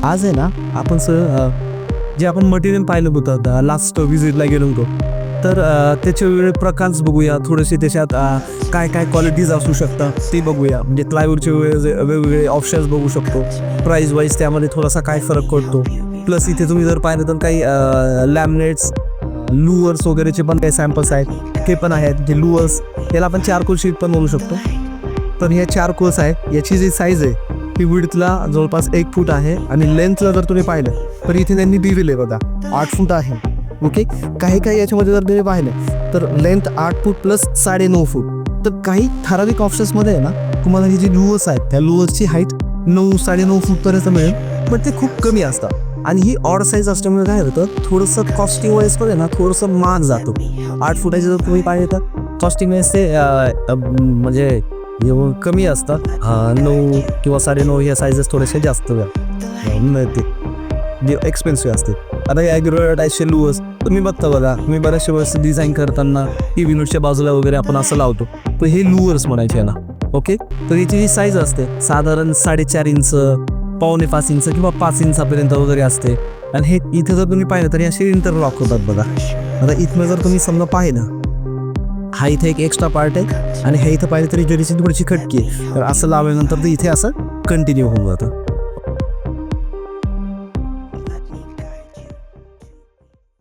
आज आहे ना आपण जे आपण मटेरियल पाहिलं होतं लास्ट व्हिजिटला गेलो होतो, तर त्याचे वेगवेगळे प्रकारच बघूया. थोडेसे त्याच्यात काय काय क्वालिटीज असू शकतात ते बघूया. म्हणजे प्लायवूडचे वेगवेगळे ऑप्शन्स बघू शकतो. प्राईज वाईज त्यामध्ये थोडासा काय फरक पडतो. प्लस इथे तुम्ही जर पाहिलं तर काही लॅमिनेट्स, लुअर्स वगैरेचे पण काही सॅम्पल्स आहेत, ते पण आहेत. जे लुअर्स याला आपण चारकोल शीट पण बोलू शकतो. तर हे चारकोल्स आहे. याची जी साईज आहे ती विड्थला जवळपास 1 फूट आहे आणि लेंथला जर तुम्ही पाहिलं तर इथे त्यांनी दिलेलं आहे बघा 8 फूट आहे. ओके, काही याच्यामध्ये जर तुम्ही पाहिलं तर लेंथ 8 फूट प्लस 9.5 फूट. तर काही ठराविक ऑप्शन्समध्ये आहे ना तुम्हाला ही जी लुअर्स आहेत त्या लुअर्सची हाईट 9-9.5 फूटपर्यंत मिळेल, पण ते खूप कमी असतात. आणि ही ऑड साईज असल्यामुळे काय होतं, थोडंसं कॉस्टिंग वाईज पण आहे ना थोडंसं महाग जातो. 8 फुटाचे जर तुम्ही पाहिजे तर कॉस्टिंग वाईज ते म्हणजे कमी असतात. 9 किंवा 9.5 या साईजेस थोडेसे जास्त मिळते, जे एक्सपेन्सिव्ह असते. आता या ॲग्रोटाईजचे लुअर्स तुम्ही बघता बघा, तुम्ही बऱ्याचशा वेळेस डिझाईन करताना टी युनिटच्या बाजूला वगैरे आपण असं लावतो, तर हे लुअर्स म्हणायचे ना. ओके, तर याची जी साईज असते साधारण 4.5 इंच, 4.25 इंच किंवा 5 इंचापर्यंत वगैरे असते. आणि हे इथे जर तुम्ही पाहिलं तर असे इंटरलॉक होतात बघा. आता इथनं जर तुम्ही समजा पाहिलं, हा इथे एक एक्स्ट्रा पार्ट आहे आणि हे इथं पाहिलं तरी जरीची थोडीशी खटकी आहे, तर असं लावल्यानंतर तर इथे असं कंटिन्यू होऊन जातं.